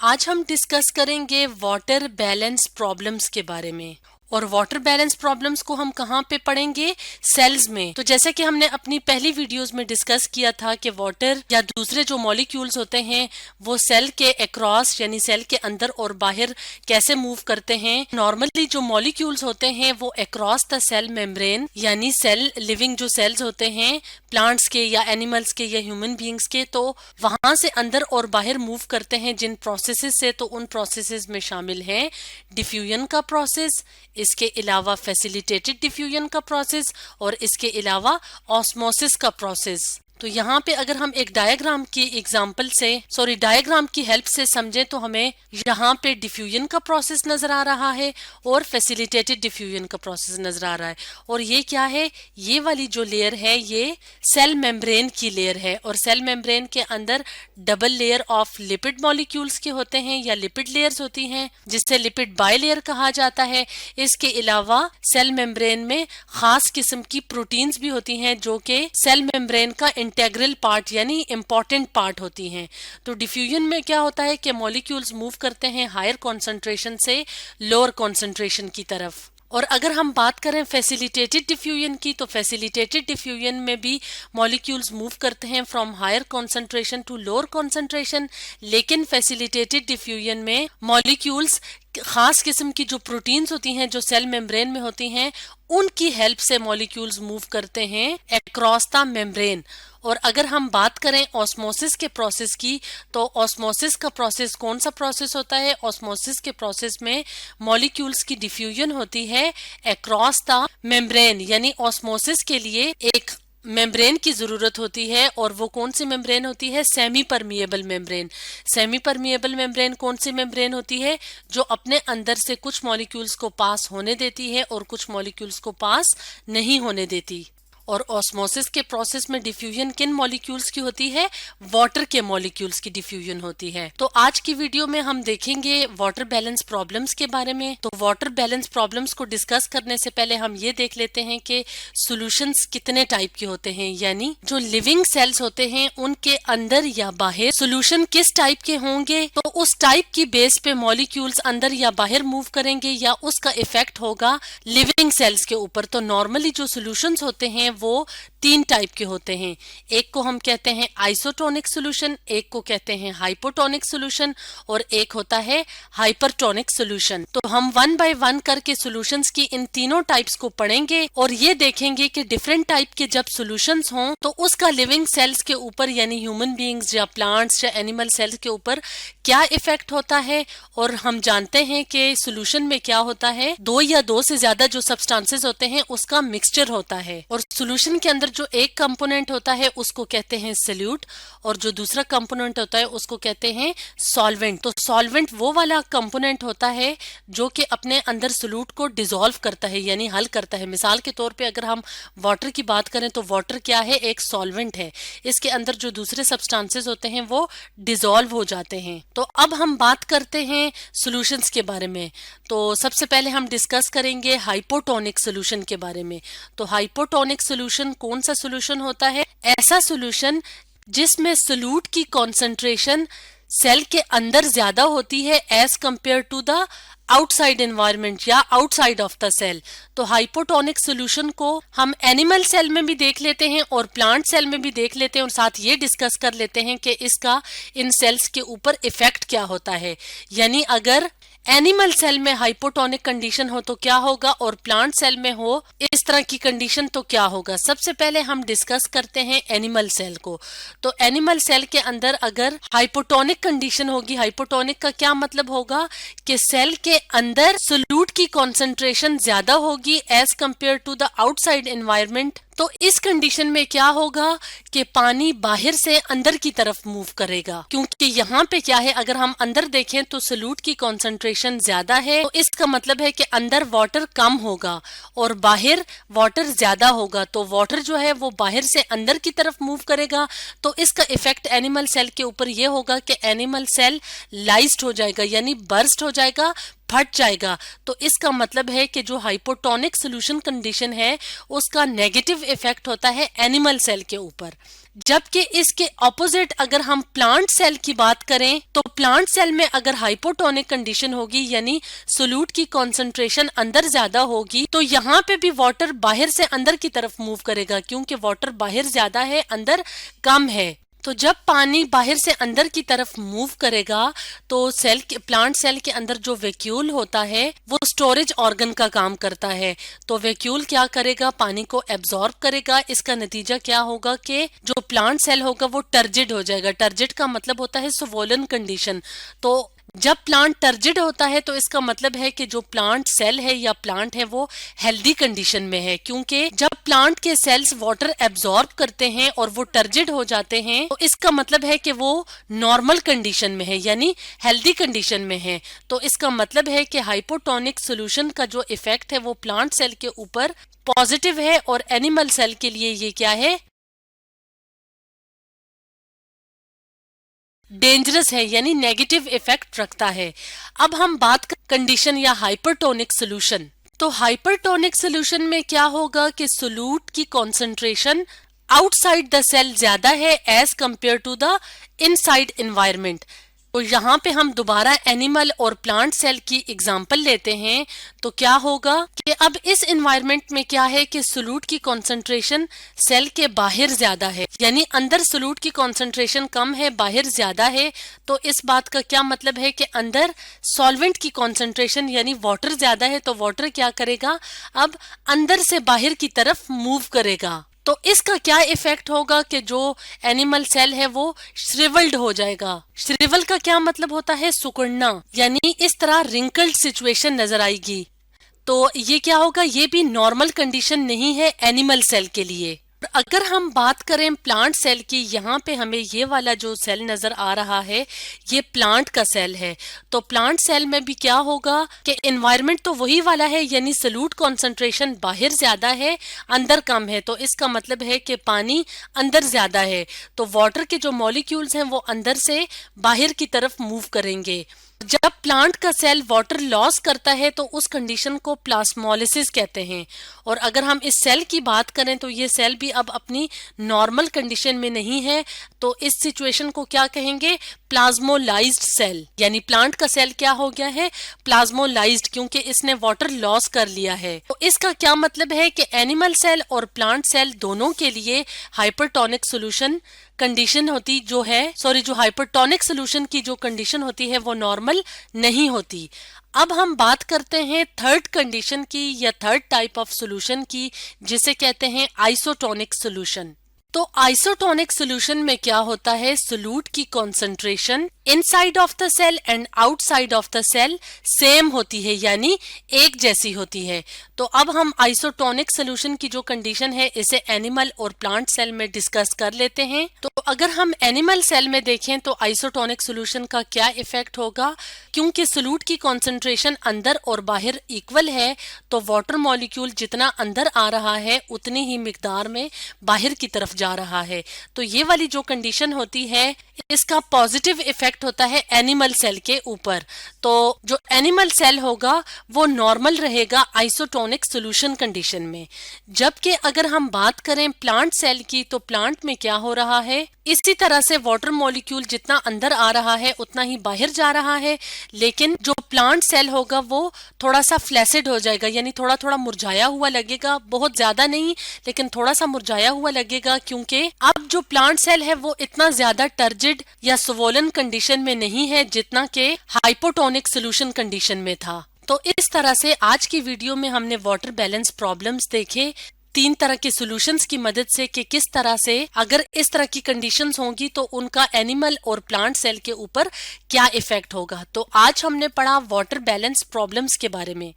आज हम डिस्कस करेंगे वाटर बैलेंस प्रॉब्लम्स के बारे में। और वाटर बैलेंस प्रॉब्लम्स को हम कहाँ पे पढ़ेंगे? सेल्स में। तो जैसे कि हमने अपनी पहली वीडियोस में डिस्कस किया था कि वाटर या दूसरे जो मॉलिक्यूल्स होते हैं वो सेल के अक्रॉस यानी सेल के अंदर और बाहर कैसे मूव करते हैं। नॉर्मली जो मॉलिक्यूल्स होते हैं वो अक्रॉस द सेल मेम्ब्रेन यानी सेल लिविंग जो सेल्स होते हैं प्लांट्स के या एनिमल्स के या ह्यूमन बीइंग्स के, तो वहां से अंदर और बाहर मूव करते हैं जिन प्रोसेसेस से। तो उन प्रोसेसेस में शामिल है डिफ्यूजन का प्रोसेस, इसके अलावा फैसिलिटेटेड डिफ्यूजन का प्रोसेस और इसके अलावा ऑस्मोसिस का प्रोसेस। तो यहाँ पे अगर हम एक डायग्राम की हेल्प से समझें तो हमें यहाँ पे डिफ्यूजन का प्रोसेस नजर आ रहा है और फैसिलिटेटेड डिफ्यूजन का प्रोसेस नजर आ रहा है। और ये क्या है? ये वाली जो लेयर है ये सेल मेम्ब्रेन की लेयर है और सेल मेम्ब्रेन के अंदर double layer of lipid molecules के होते हैं या लिपिड लेयर्स होती हैं जिससे लिपिड बाइलेयर कहा जाता है। इसके अलावा सेल मेम्ब्रेन में खास किस्म की प्रोटीन्स भी होती हैं जो कि सेल मेम्ब्रेन का इंटेग्रल पार्ट यानी इंपॉर्टेंट पार्ट होती हैं। तो डिफ्यूजन में क्या होता है कि मॉलिक्यूल्स मूव करते हैं हायर कॉन्सेंट्रेशन से लोअर कॉन्सेंट्रेशन की तरफ। और अगर हम बात करें फैसिलिटेटेड डिफ्यूजन की, तो फैसिलिटेटेड डिफ्यूजन में भी मॉलिक्यूल्स मूव करते हैं from higher concentration to lower concentration. लेकिन फैसिलिटेटेड डिफ्यूजन में मॉलिक्यूल्स खास किस्म की जो प्रोटीन्स होती हैं जो सेल मेम्ब्रेन में होती हैं उनकी हेल्प से मॉलिक्यूल्स मूव करते हैं अक्रॉस द मेम्ब्रेन। और अगर हम बात करें ऑस्मोसिस के प्रोसेस की, तो ऑस्मोसिस का प्रोसेस कौन सा प्रोसेस होता है? ऑस्मोसिस के प्रोसेस में मॉलिक्यूल्स की डिफ्यूजन होती है अक्रॉस द मेम्ब्रेन यानी ऑस्मोसिस के लिए एक मेम्ब्रेन की जरूरत होती है। और वो कौन सी मेम्ब्रेन होती है? Semi permeable membrane. Semi permeable membrane कौन सी मेम्ब्रेन होती है? जो अपने अंदर से कुछ मॉलिक्यूल्स को पास होने देती है और कुछ मॉलिक्यूल्स को पास नहीं होने देती। और ऑस्मोसिस के प्रोसेस में डिफ्यूजन किन मॉलिक्यूल्स की होती है? वाटर के मॉलिक्यूल्स की डिफ्यूजन होती है। तो आज की वीडियो में हम देखेंगे वाटर बैलेंस प्रॉब्लम्स के बारे में। तो वाटर बैलेंस प्रॉब्लम्स को डिस्कस करने से पहले हम ये देख लेते हैं कि सॉल्यूशंस कितने टाइप के होते हैं, यानी जो लिविंग सेल्स होते हैं उनके अंदर या बाहर सॉल्यूशन किस टाइप के होंगे। तो उस टाइप की बेस पे मॉलिक्यूल्स अंदर या बाहर मूव करेंगे या उसका इफेक्ट होगा लिविंग सेल्स के ऊपर। तो नॉर्मली जो सॉल्यूशंस होते हैं वो तीन टाइप के होते हैं। एक को हम कहते हैं आइसोटोनिक सॉल्यूशन, एक को कहते हैं हाइपोटोनिक सॉल्यूशन और एक होता है हाइपरटोनिक सॉल्यूशन। तो हम वन बाय वन करके सॉल्यूशंस की इन तीनों टाइप्स को पढ़ेंगे और ये देखेंगे कि डिफरेंट टाइप के जब सॉल्यूशंस हों तो उसका लिविंग सेल्स के ऊपर यानी ह्यूमन बीइंग्स या प्लांट्स या एनिमल सेल्स के ऊपर क्या इफेक्ट होता है। और हम जानते हैं कि सॉल्यूशन में क्या होता है, दो या दो से ज्यादा जो सब्सटेंसेस होते हैं उसका मिक्सचर होता है। और सॉल्यूशन के अंदर जो एक कंपोनेंट होता है उसको कहते हैं सॉल्यूट और जो दूसरा कंपोनेंट होता है उसको कहते हैं सॉल्वेंट। तो सॉल्वेंट वो वाला कंपोनेंट होता है जो कि अपने अंदर सॉल्यूट को डिसॉल्व करता है यानी हल करता है। मिसाल के तौर पे अगर हम वाटर की बात करें तो वाटर क्या है? एक सॉल्वेंट है। इसके अंदर जो दूसरे सब्सटेंसेस होते हैं वो डिसॉल्व हो जाते हैं। तो अब हम बात करते हैं सॉल्यूशंस के बारे में। तो सबसे पहले हम डिस्कस करेंगे हाइपोटोनिक सॉल्यूशन के बारे में। तो हाइपोटोनिक सॉल्यूशन कौन सा सॉल्यूशन होता है? ऐसा सॉल्यूशन जिसमें सॉल्यूट की कॉन्सेंट्रेशन सेल के अंदर ज्यादा होती है as compare to the outside environment या आउटसाइड ऑफ द सेल। तो हाइपोटोनिक सॉल्यूशन को हम एनिमल सेल में भी देख लेते हैं और प्लांट सेल में भी देख लेते हैं और साथ ये डिस्कस कर लेते हैं कि इसका इन सेल्स के ऊपर इफेक्ट क्या होता है। यानी अगर एनिमल सेल में हाइपोटोनिक कंडीशन हो तो क्या होगा और प्लांट सेल में हो इस तरह की कंडीशन तो क्या होगा। सबसे पहले हम डिस्कस करते हैं एनिमल सेल को। तो एनिमल सेल के अंदर अगर हाइपोटोनिक कंडीशन होगी, हाइपोटोनिक का क्या मतलब होगा कि सेल के अंदर सॉल्यूट की कॉन्सेंट्रेशन ज्यादा होगी as compare to the outside environment. तो इस कंडीशन में क्या होगा कि पानी बाहर से अंदर की तरफ मूव करेगा, क्योंकि यहाँ पे क्या है, अगर हम अंदर देखें तो सॉल्यूट की कॉन्सेंट्रेशन ज्यादा है। तो इसका मतलब है कि अंदर वाटर कम होगा और बाहर वाटर ज्यादा होगा। तो वाटर जो है वो बाहर से अंदर की तरफ मूव करेगा। तो इसका इफेक्ट एनिमल सेल के ऊपर ये होगा कि एनिमल सेल लाइज्ड हो जाएगा यानी बर्स्ट हो जाएगा, फट जाएगा। तो इसका मतलब है कि जो हाइपोटोनिक सोल्यूशन कंडीशन है उसका नेगेटिव इफेक्ट होता है एनिमल सेल के ऊपर। जबकि इसके ऑपोजिट अगर हम प्लांट सेल की बात करें तो प्लांट सेल में अगर हाइपोटोनिक कंडीशन होगी यानी सोल्यूट की कंसंट्रेशन अंदर ज्यादा होगी तो यहाँ पे भी वाटर बाहर से अंदर की तरफ मूव करेगा, क्योंकि वाटर बाहर ज्यादा है अंदर कम है। तो जब पानी बाहर से अंदर की तरफ मूव करेगा तो प्लांट सेल के अंदर जो वैक्यूल होता है वो स्टोरेज ऑर्गन का काम करता है। तो वैक्यूल क्या करेगा, पानी को एब्जॉर्ब करेगा। इसका नतीजा क्या होगा कि जो प्लांट सेल होगा वो टर्जिड हो जाएगा। टर्जिड का मतलब होता है स्वोलन कंडीशन। तो जब प्लांट टर्जिड होता है तो इसका मतलब है कि जो प्लांट सेल है या प्लांट है वो हेल्दी कंडीशन में है, क्योंकि जब प्लांट के सेल्स वाटर एब्जॉर्ब करते हैं और वो टर्जिड हो जाते हैं तो इसका मतलब है कि वो नॉर्मल कंडीशन में है यानी हेल्दी कंडीशन में है। तो इसका मतलब है कि हाइपोटोनिक सोल्यूशन का जो इफेक्ट है वो प्लांट सेल के ऊपर पॉजिटिव है और एनिमल सेल के लिए ये क्या है, डेंजरस है यानी नेगेटिव इफेक्ट रखता है। अब हम बात कर कंडीशन या हाइपरटोनिक सोल्यूशन। तो हाइपरटोनिक सोल्यूशन में क्या होगा कि सोल्यूट की कंसंट्रेशन आउटसाइड द सेल ज्यादा है as compare to the inside environment. तो यहाँ पे हम दोबारा एनिमल और प्लांट सेल की एग्जांपल लेते हैं। तो क्या होगा कि अब इस एनवायरनमेंट में क्या है कि सोल्यूट की कंसंट्रेशन सेल के बाहर ज्यादा है, यानी अंदर सोल्यूट की कंसंट्रेशन कम है बाहर ज्यादा है। तो इस बात का क्या मतलब है कि अंदर सॉल्वेंट की कंसंट्रेशन यानी वाटर ज्यादा है, तो वाटर क्या करेगा, अब अंदर से बाहर की तरफ मूव करेगा। तो इसका क्या इफेक्ट होगा कि जो एनिमल सेल है वो श्रिवल्ड हो जाएगा। श्रिवल का क्या मतलब होता है, सुकुड़ना, यानी इस तरह रिंकल्ड सिचुएशन नजर आएगी। तो ये क्या होगा, ये भी नॉर्मल कंडीशन नहीं है एनिमल सेल के लिए। अगर हम बात करें प्लांट सेल की, यहाँ पे हमें ये वाला जो सेल नजर आ रहा है ये प्लांट का सेल है। तो प्लांट सेल में भी क्या होगा कि एनवायरनमेंट तो वही वाला है यानी सोल्यूट कंसंट्रेशन बाहर ज्यादा है अंदर कम है। तो इसका मतलब है कि पानी अंदर ज्यादा है, तो वाटर के जो मॉलिक्यूल्स हैं वो अंदर से बाहर की तरफ मूव करेंगे। जब प्लांट का सेल वाटर लॉस करता है तो उस कंडीशन को प्लाज्मोलिसिस कहते हैं। और अगर हम इस सेल की बात करें तो ये सेल भी अब अपनी नॉर्मल कंडीशन में नहीं है, तो इस सिचुएशन को क्या कहेंगे, प्लाज्मोलाइज्ड सेल। यानी प्लांट का सेल क्या हो गया है, प्लाज्मोलाइज्ड, क्योंकि इसने वाटर लॉस कर लिया है। तो इसका क्या मतलब है कि एनिमल सेल और प्लांट सेल दोनों के लिए हाइपरटोनिक सोल्यूशन कंडीशन होती जो हाइपरटोनिक सोल्यूशन की जो कंडीशन होती है वो नॉर्मल नहीं होती। अब हम बात करते हैं थर्ड कंडीशन की या थर्ड टाइप ऑफ सोल्यूशन की, जिसे कहते हैं आइसोटोनिक सोल्यूशन। तो आइसोटोनिक सोल्यूशन में क्या होता है, सोल्यूट की concentration inside of the cell and outside of the cell same होती है यानी एक जैसी होती है। तो अब हम आइसोटोनिक सोल्यूशन की जो कंडीशन है इसे एनिमल और प्लांट सेल में डिस्कस कर लेते हैं। तो अगर हम एनिमल सेल में देखें तो आइसोटोनिक सोल्यूशन का क्या इफेक्ट होगा, क्योंकि सोल्यूट की कंसंट्रेशन अंदर और बाहर इक्वल है तो वाटर मॉलिक्यूल जितना अंदर आ रहा है उतनी ही मिकदार में बाहर की तरफ जा रहा है। तो ये वाली जो कंडीशन होती है इसका पॉजिटिव इफेक्ट होता है एनिमल सेल के ऊपर। तो जो एनिमल सेल होगा वो नॉर्मल रहेगा आइसोटोनिक सोल्यूशन कंडीशन में। जबकि अगर हम बात करें प्लांट सेल की तो प्लांट में क्या हो रहा है, इसी तरह से वाटर मॉलिक्यूल जितना अंदर आ रहा है उतना ही बाहर जा रहा है, लेकिन जो प्लांट सेल होगा वो थोड़ा सा फ्लैसिड हो जाएगा यानी थोड़ा थोड़ा मुरझाया हुआ लगेगा, बहुत ज्यादा नहीं लेकिन थोड़ा सा मुरझाया हुआ लगेगा, क्योंकि अब जो प्लांट सेल है वो इतना ज्यादा टर्जिड या स्वोलन कंडीशन में नहीं है जितना के हाइपोटोनिक सोल्यूशन कंडीशन में था। तो इस तरह से आज की वीडियो में हमने वाटर बैलेंस प्रॉब्लम्स देखे 3 तरह के सॉल्यूशंस की मदद से कि किस तरह से अगर इस तरह की कंडीशंस होंगी तो उनका एनिमल और प्लांट सेल के ऊपर क्या इफेक्ट होगा। तो आज हमने पढ़ा वाटर बैलेंस प्रॉब्लम्स के बारे में।